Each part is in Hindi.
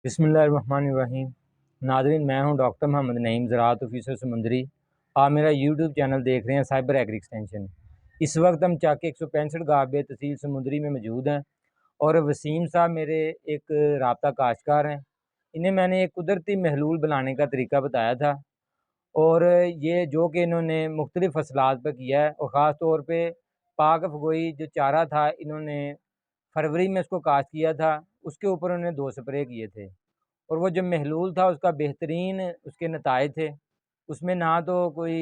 बिस्मिल्लाहिर्रहमानिर्रहीम। नाज़रीन, मैं हूं डॉक्टर मोहम्मद नईम, ज़राअत ऑफिसर समुंदरी। आप मेरा यूट्यूब चैनल देख रहे हैं, साइबर एग्री एक्सटेंशन। इस वक्त हम चाके 165 गाबे तहसील समुंदरी में मौजूद हैं और वसीम साहब मेरे एक राब्ता काश्तकार हैं। इन्हें मैंने एक कुदरती महलूल बनाने का तरीका बताया था और ये जो कि इन्होंने मुख्तलिफ़ फसलात पर किया है और ख़ास तौर पे पाक अफ़गोई जो चारा था, इन्होंने फरवरी में उसको काश्त किया था। उसके ऊपर उन्होंने 2 स्प्रे किए थे और वो जो महलूल था उसका बेहतरीन उसके नताइज थे। उसमें ना तो कोई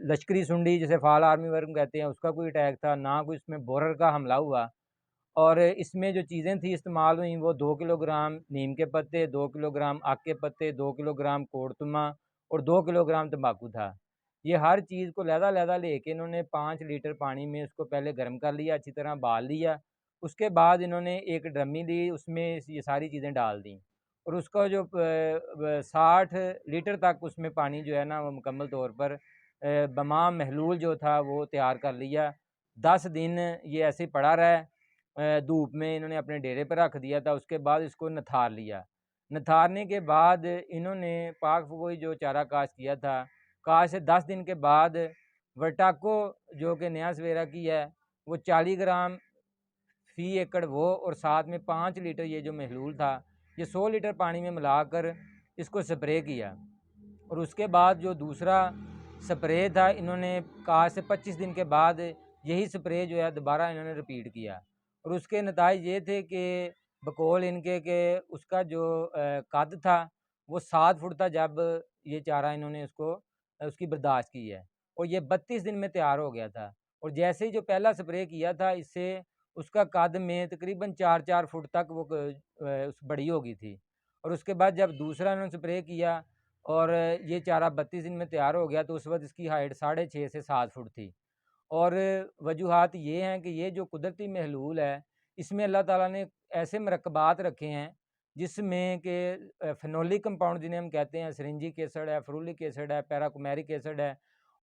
लश्करी सुंडी जिसे फ़ाल आर्मी वर्म कहते हैं उसका कोई अटैक था, ना कोई इसमें बोरर का हमला हुआ। और इसमें जो चीज़ें थी इस्तेमाल हुई वो 2 किलोग्राम नीम के पत्ते, 2 किलोग्राम आक के पत्ते, 2 किलोग्राम कोड़तुमा और 2 किलोग्राम तंबाकू था। ये हर चीज़ को लहदा-लहदा लेके इन्होंने 5 लीटर पानी में उसको पहले गर्म कर लिया, अच्छी तरह बाल लिया। उसके बाद इन्होंने एक ड्रमी ली, उसमें ये सारी चीज़ें डाल दी और उसका जो 60 लीटर तक उसमें पानी जो है ना वो मुकम्मल तौर पर बमा महलूल जो था वो तैयार कर लिया। 10 दिन ये ऐसे ही पड़ा रहा है। धूप में इन्होंने अपने डेरे पर रख दिया था। उसके बाद इसको नथार लिया। नथारने के बाद इन्होंने पाक फ़गोई जो चारा काश्त किया था, काश्त से 10 दिन के बाद वर्टाको जो कि नया सवेरा की है, वो 40 ग्राम फ़ी एकड़ वो और साथ में 5 लीटर ये जो महलूल था, ये 100 लीटर पानी में मिलाकर इसको स्प्रे किया। और उसके बाद जो दूसरा स्प्रे था, इन्होंने काश्त से 25 दिन के बाद यही स्प्रे जो है दोबारा इन्होंने रिपीट किया और उसके नताइज ये थे कि बकौल इनके कि उसका जो कद था वो 7 फुट था जब ये चारा इन्होंने उसको उसकी बर्दाश्त की है और ये 32 दिन में तैयार हो गया था। और जैसे ही जो पहला स्प्रे किया था, इससे उसका कद में तकरीबन 4-4 फुट तक वो बड़ी हो गई थी। और उसके बाद जब दूसरा इन्होंने स्प्रे किया और ये चारा 32 दिन में तैयार हो गया, तो उस वक़्त इसकी हाइट 6.5 से 7 फुट थी। और वजूहात ये हैं कि ये जो कुदरती महलूल है, इसमें अल्लाह ताला ने ऐसे मरकबात रखे हैं जिसमें कि फेनोलिक कंपाउंड जिन्हें हम कहते हैं, सिरिंजिक एसिड है, फेरुलिक एसिड है, पैराक्यूमेरिक एसिड है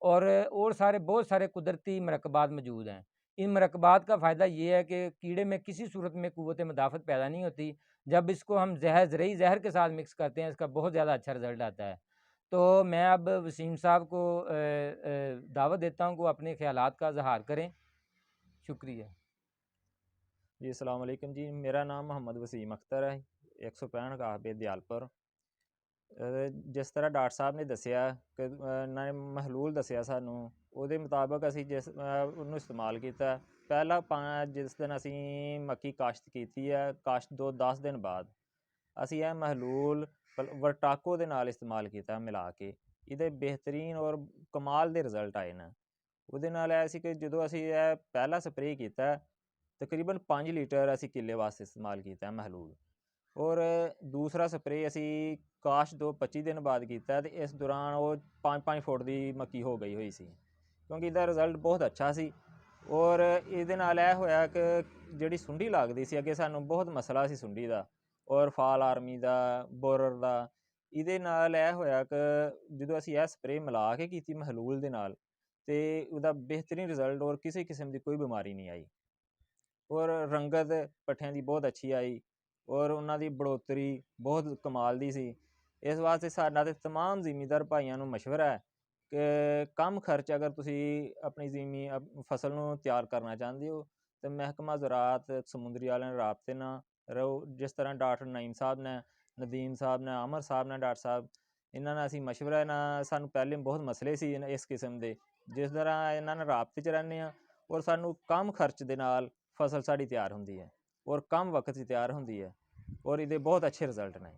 और सारे बहुत सारे कुदरती मरकबात मौजूद हैं। इन मरकबात का फ़ायदा ये है कि कीड़े में किसी सूरत में क़ुव्वत मुदाफ़त पैदा नहीं होती। जब इसको हम ज़रई ज़हर के साथ मिक्स करते हैं, इसका बहुत ज़्यादा अच्छा रिज़ल्ट आता है। तो मैं अब वसीम साहब को दावत देता हूँ कि वो अपने ख़यालात का इज़हार करें। शुक्रिया। जी अस्सलाम वालेकुम जी, मेरा नाम मोहम्मद वसीम अख्तर है, 165 काहबे दयालपुर। जिस तरह डॉक्टर साहब ने दसिया कि ना महलूल दसिया सानू ਉਹਦੇ ਮੁਤਾਬਕ ਅਸੀਂ ਜਿਸ ਉਹਨੂੰ ਇਸਤੇਮਾਲ ਕੀਤਾ। ਪਹਿਲਾ ਜਿਸ ਦਿਨ ਅਸੀਂ ਮੱਕੀ ਕਾਸ਼ਤ ਕੀਤੀ ਹੈ, ਕਾਸ਼ਤ ਤੋਂ 10 ਦਿਨ ਬਾਅਦ ਅਸੀਂ ਇਹ ਮਹਲੂਲ ਵਰਟਾਕੋ ਦੇ ਨਾਲ ਇਸਤੇਮਾਲ ਕੀਤਾ ਮਿਲਾ ਕੇ। ਇਹਦੇ ਬਿਹਤਰੀਨ ਔਰ ਕਮਾਲ ਦੇ ਰਿਜ਼ਲਟ ਆਏ ਨੇ। ਉਹਦੇ ਨਾਲ ਇਹ ਸੀ ਕਿ ਜਦੋਂ ਅਸੀਂ ਇਹ ਪਹਿਲਾ ਸਪਰੇਅ ਕੀਤਾ, ਤਕਰੀਬਨ 5 ਲੀਟਰ ਅਸੀਂ ਕਿੱਲੇ ਵਾਸਤੇ ਇਸਤੇਮਾਲ ਕੀਤਾ ਮਹਲੂਲ। ਔਰ ਦੂਸਰਾ ਸਪਰੇਅ ਅਸੀਂ ਕਾਸ਼ ਤੋਂ 25 ਦਿਨ ਬਾਅਦ ਕੀਤਾ ਤੇ ਇਸ ਦੌਰਾਨ ਉਹ 5-5 ਫੁੱਟ ਦੀ ਮੱਕੀ ਹੋ ਗਈ ਹੋਈ ਸੀ, ਕਿਉਂਕਿ ਇਹਦਾ ਰਿਜ਼ਲਟ ਬਹੁਤ ਅੱਛਾ ਸੀ। ਔਰ ਇਹਦੇ ਨਾਲ ਇਹ ਹੋਇਆ ਕਿ ਜਿਹੜੀ ਸੁੰਡੀ ਲੱਗਦੀ ਸੀ, ਅੱਗੇ ਸਾਨੂੰ ਬਹੁਤ ਮਸਲਾ ਸੀ ਸੁੰਡੀ ਦਾ ਔਰ ਫਾਲ ਆਰਮੀ ਦਾ, ਬੋਰਰ ਦਾ। ਇਹਦੇ ਨਾਲ ਇਹ ਹੋਇਆ ਕਿ ਜਦੋਂ ਅਸੀਂ ਇਹ ਸਪਰੇਅ ਮਿਲਾ ਕੇ ਕੀਤੀ ਮਹਲੂਲ ਦੇ ਨਾਲ, ਤੇ ਉਹਦਾ ਬਿਹਤਰੀਨ ਰਿਜ਼ਲਟ ਔਰ ਕਿਸੇ ਕਿਸਮ ਦੀ ਕੋਈ ਬਿਮਾਰੀ ਨਹੀਂ ਆਈ। ਔਰ ਰੰਗਤ ਪੱਠਿਆਂ ਦੀ ਬਹੁਤ ਅੱਛੀ ਆਈ ਔਰ ਉਹਨਾਂ ਦੀ ਬੜੋਤਰੀ ਬਹੁਤ ਕਮਾਲ ਦੀ ਸੀ। ਇਸ ਵਾਸਤੇ ਸਾਡਾ ਤੇ ਤਮਾਮ ਜ਼ਿਮੀਂਦਾਰ ਭਾਈਆਂ ਨੂੰ ਮਸ਼ਵਰਾ ਹੈ ਕਿ ਕਮ ਖਰਚ ਅਗਰ ਤੁਸੀਂ ਆਪਣੀ ਫਸਲ ਨੂੰ ਤਿਆਰ ਕਰਨਾ ਚਾਹੁੰਦੇ ਹੋ ਤਾਂ ਮਹਿਕਮਾ ਜ਼ਰਾਅਤ ਸਮੁੰਦਰੀ ਵਾਲਿਆਂ ਨਾਲ ਰਾਬਤੇ ਨਾਲ ਰਹੋ। ਜਿਸ ਤਰ੍ਹਾਂ ਡਾਕਟਰ ਨਈਮ ਸਾਹਿਬ ਨੇ, ਨਦੀਮ ਸਾਹਿਬ ਨੇ, ਅਮਰ ਸਾਹਿਬ ਨੇ, ਡਾਕਟਰ ਸਾਹਿਬ, ਇਹਨਾਂ ਨਾਲ ਅਸੀਂ ਮਸ਼ਵਰਾ ਨਾਲ ਸਾਨੂੰ ਪਹਿਲੇ ਬਹੁਤ ਮਸਲੇ ਸੀ ਇਸ ਕਿਸਮ ਦੇ, ਜਿਸ ਤਰ੍ਹਾਂ ਇਹਨਾਂ ਨਾਲ ਰਾਬਤੇ 'ਚ ਰਹਿੰਦੇ ਹਾਂ ਔਰ ਸਾਨੂੰ ਕਮ ਖਰਚ ਦੇ ਨਾਲ ਫਸਲ ਸਾਡੀ ਤਿਆਰ ਹੁੰਦੀ ਹੈ ਔਰ ਕਮ ਵਕਤ 'ਚ ਤਿਆਰ ਹੁੰਦੀ ਹੈ ਔਰ ਇਹਦੇ ਬਹੁਤ ਅੱਛੇ ਰਿਜ਼ਲਟ ਨੇ।